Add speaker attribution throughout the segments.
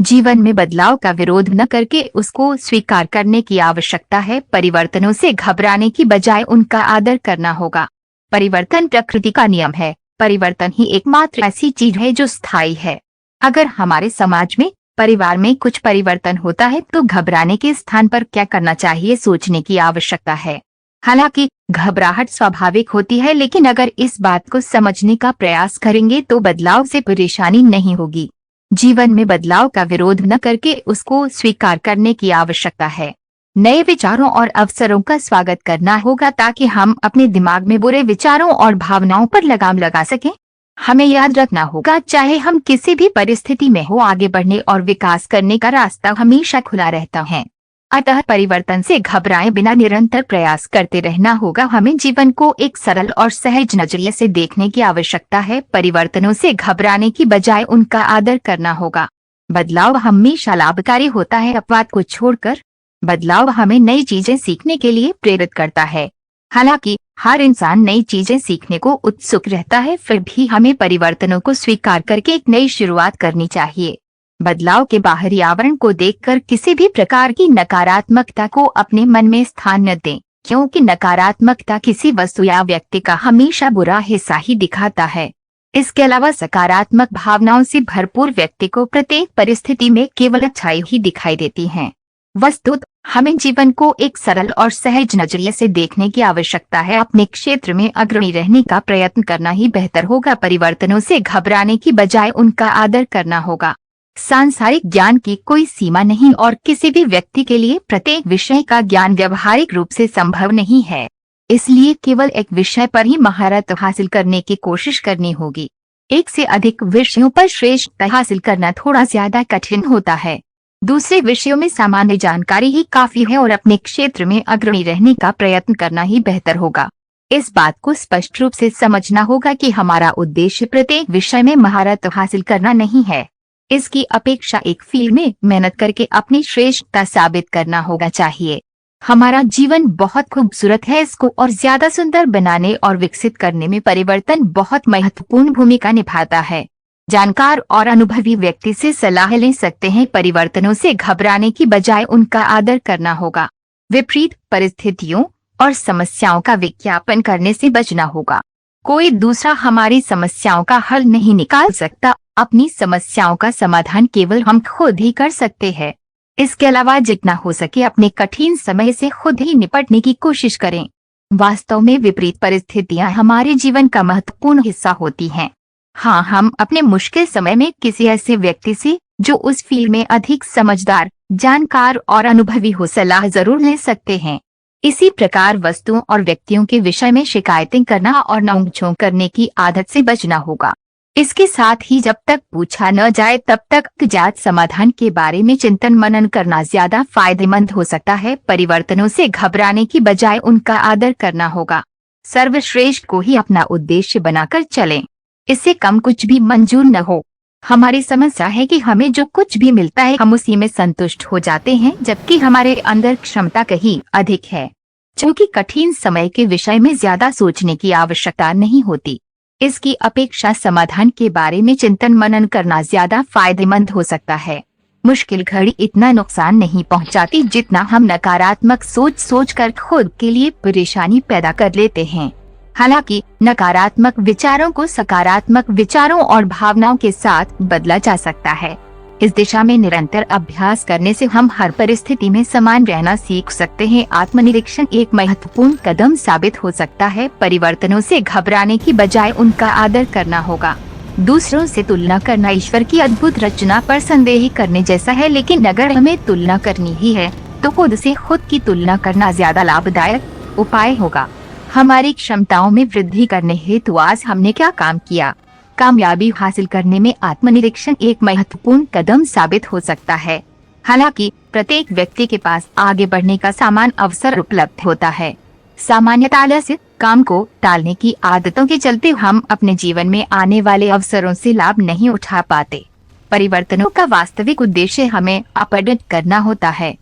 Speaker 1: जीवन में बदलाव का विरोध न करके उसको स्वीकार करने की आवश्यकता है। परिवर्तनों से घबराने की बजाय उनका आदर करना होगा। परिवर्तन प्रकृति का नियम है। परिवर्तन ही एकमात्र ऐसी चीज है जो स्थायी है। अगर हमारे समाज में, परिवार में कुछ परिवर्तन होता है तो घबराने के स्थान पर क्या करना चाहिए सोचने की आवश्यकता है। हालांकि घबराहट स्वाभाविक होती है, लेकिन अगर इस बात को समझने का प्रयास करेंगे तो बदलाव से परेशानी नहीं होगी। जीवन में बदलाव का विरोध न करके उसको स्वीकार करने की आवश्यकता है। नए विचारों और अवसरों का स्वागत करना होगा ताकि हम अपने दिमाग में बुरे विचारों और भावनाओं पर लगाम लगा सकें। हमें याद रखना होगा, चाहे हम किसी भी परिस्थिति में हो, आगे बढ़ने और विकास करने का रास्ता हमेशा खुला रहता है। अतः परिवर्तन से घबराए बिना निरंतर प्रयास करते रहना होगा। हमें जीवन को एक सरल और सहज नजरिए से देखने की आवश्यकता है। परिवर्तनों से घबराने की बजाय उनका आदर करना होगा। बदलाव हमेशा लाभकारी होता है। अपवाद को छोड़कर बदलाव हमें नई चीजें सीखने के लिए प्रेरित करता है। हालांकि हर इंसान नई चीजें सीखने को उत्सुक रहता है, फिर भी हमें परिवर्तनों को स्वीकार करके एक नई शुरुआत करनी चाहिए। बदलाव के बाहरी आवरण को देखकर किसी भी प्रकार की नकारात्मकता को अपने मन में स्थान न दें, क्योंकि नकारात्मकता किसी वस्तु या व्यक्ति का हमेशा बुरा हिस्सा ही दिखाता है। इसके अलावा सकारात्मक भावनाओं से भरपूर व्यक्ति को प्रत्येक परिस्थिति में केवल अच्छाई ही दिखाई देती है। वस्तुतः हमें जीवन को एक सरल और सहज नजरिए से देखने की आवश्यकता है। अपने क्षेत्र में अग्रणी रहने का प्रयत्न करना ही बेहतर होगा। परिवर्तनों से घबराने की बजाय उनका आदर करना होगा। सांसारिक ज्ञान की कोई सीमा नहीं और किसी भी व्यक्ति के लिए प्रत्येक विषय का ज्ञान व्यावहारिक रूप से संभव नहीं है। इसलिए केवल एक विषय पर ही महारत हासिल करने की कोशिश करनी होगी। एक से अधिक विषयों पर श्रेष्ठता हासिल करना थोड़ा ज्यादा कठिन होता है। दूसरे विषयों में सामान्य जानकारी ही काफी है और अपने क्षेत्र में अग्रणी रहने का प्रयत्न करना ही बेहतर होगा। इस बात को स्पष्ट रूप से समझना होगा कि हमारा उद्देश्य प्रत्येक विषय में महारत हासिल करना नहीं है। इसकी अपेक्षा एक फील्ड में मेहनत करके अपनी श्रेष्ठता साबित करना होगा चाहिए। हमारा जीवन बहुत खूबसूरत है। इसको और ज्यादा सुंदर बनाने और विकसित करने में परिवर्तन बहुत महत्वपूर्ण भूमिका निभाता है। जानकार और अनुभवी व्यक्ति से सलाह ले सकते हैं। परिवर्तनों से घबराने की बजाय उनका आदर करना होगा। विपरीत परिस्थितियों और समस्याओं का विज्ञापन करने से बचना होगा। कोई दूसरा हमारी समस्याओं का हल नहीं निकाल सकता। अपनी समस्याओं का समाधान केवल हम खुद ही कर सकते हैं। इसके अलावा जितना हो सके अपने कठिन समय से खुद ही निपटने की कोशिश करें। वास्तव में विपरीत परिस्थितियां हमारे जीवन का महत्वपूर्ण हिस्सा होती हैं। हाँ, हम अपने मुश्किल समय में किसी ऐसे व्यक्ति से जो उस फील्ड में अधिक समझदार, जानकार और अनुभवी हो सलाह जरूर ले सकते हैं। इसी प्रकार वस्तुओं और व्यक्तियों के विषय में शिकायतें करना और नोक-झोंक करने की आदत से बचना होगा। इसके साथ ही जब तक पूछा न जाए तब तक ज्ञात समाधान के बारे में चिंतन मनन करना ज्यादा फायदेमंद हो सकता है। परिवर्तनों से घबराने की बजाय उनका आदर करना होगा। सर्वश्रेष्ठ को ही अपना उद्देश्य बनाकर चलें। इससे कम कुछ भी मंजूर न हो। हमारी समस्या है कि हमें जो कुछ भी मिलता है हम उसी में संतुष्ट हो जाते हैं, जबकि हमारे अंदर क्षमता कहीं अधिक है। क्योंकि कठिन समय के विषय में ज्यादा सोचने की आवश्यकता नहीं होती। इसकी अपेक्षा समाधान के बारे में चिंतन मनन करना ज्यादा फायदेमंद हो सकता है। मुश्किल घड़ी इतना नुकसान नहीं पहुंचाती जितना हम नकारात्मक सोच कर खुद के लिए परेशानी पैदा कर लेते हैं। हालांकि नकारात्मक विचारों को सकारात्मक विचारों और भावनाओं के साथ बदला जा सकता है। इस दिशा में निरंतर अभ्यास करने से हम हर परिस्थिति में समान रहना सीख सकते हैं। आत्मनिरीक्षण एक महत्वपूर्ण कदम साबित हो सकता है। परिवर्तनों से घबराने की बजाय उनका आदर करना होगा। दूसरों से तुलना करना ईश्वर की अद्भुत रचना पर संदेह करने जैसा है, लेकिन अगर हमें तुलना करनी ही है तो खुद से खुद की तुलना करना ज्यादा लाभदायक उपाय होगा। हमारी क्षमताओं में वृद्धि करने हेतु आज हमने क्या काम किया। कामयाबी हासिल करने में आत्मनिरीक्षण एक महत्वपूर्ण कदम साबित हो सकता है। हालांकि प्रत्येक व्यक्ति के पास आगे बढ़ने का समान अवसर उपलब्ध होता है। सामान्यतः आलस्य, काम को टालने की आदतों के चलते हम अपने जीवन में आने वाले अवसरों से लाभ नहीं उठा पाते। परिवर्तनों का वास्तविक उद्देश्य हमें अपडेट करना होता है।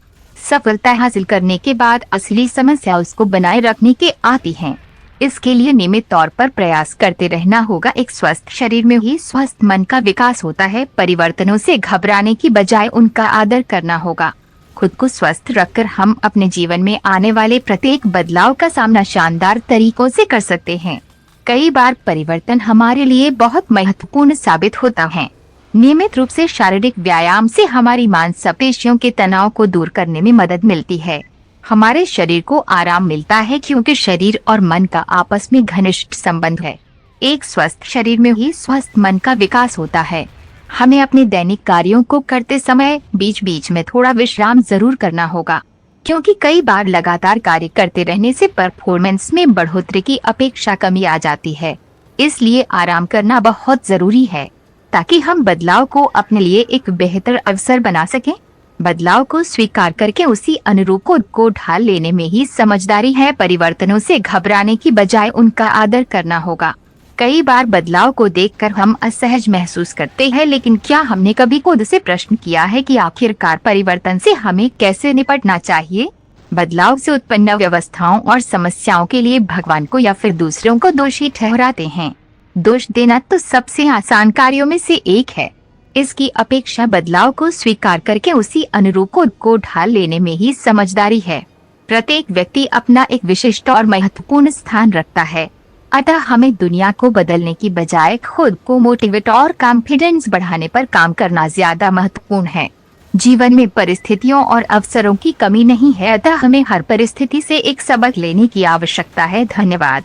Speaker 1: सफलता हासिल करने के बाद असली समस्या उसको बनाए रखने की आती है। इसके लिए नियमित तौर पर प्रयास करते रहना होगा। एक स्वस्थ शरीर में ही स्वस्थ मन का विकास होता है। परिवर्तनों से घबराने की बजाय उनका आदर करना होगा। खुद को स्वस्थ रखकर हम अपने जीवन में आने वाले प्रत्येक बदलाव का सामना शानदार तरीकों से कर सकते हैं। कई बार परिवर्तन हमारे लिए बहुत महत्वपूर्ण साबित होता है। नियमित रूप से शारीरिक व्यायाम से हमारी मांसपेशियों के तनाव को दूर करने में मदद मिलती है। हमारे शरीर को आराम मिलता है क्योंकि शरीर और मन का आपस में घनिष्ठ संबंध है। एक स्वस्थ शरीर में ही स्वस्थ मन का विकास होता है। हमें अपने दैनिक कार्यों को करते समय बीच बीच में थोड़ा विश्राम जरूर करना होगा, क्योंकि कई बार लगातार कार्य करते रहने से परफॉर्मेंस में बढ़ोतरी की अपेक्षा कमी आ जाती है। इसलिए आराम करना बहुत जरूरी है ताकि हम बदलाव को अपने लिए एक बेहतर अवसर बना सकें। बदलाव को स्वीकार करके उसी अनुरूप खुद को ढाल लेने में ही समझदारी है। परिवर्तनों से घबराने की बजाय उनका आदर करना होगा। कई बार बदलाव को देखकर हम असहज महसूस करते हैं, लेकिन क्या हमने कभी खुद से प्रश्न किया है कि आखिरकार परिवर्तन से हमें कैसे निपटना चाहिए? बदलाव से उत्पन्न व्यवस्थाओं और समस्याओं के लिए भगवान को या फिर दूसरों को दोषी ठहराते हैं। दोष देना तो सबसे आसान कार्यों में से एक है। इसकी अपेक्षा बदलाव को स्वीकार करके उसी अनुरूप खुद को ढाल लेने में ही समझदारी है। प्रत्येक व्यक्ति अपना एक विशिष्ट और महत्वपूर्ण स्थान रखता है, अतः हमें दुनिया को बदलने की बजाय खुद को मोटिवेट और कॉन्फिडेंस बढ़ाने पर काम करना ज्यादा महत्वपूर्ण है। जीवन में परिस्थितियों और अवसरों की कमी नहीं है, अतः हमें हर परिस्थिति से एक सबक लेने की आवश्यकता है। धन्यवाद।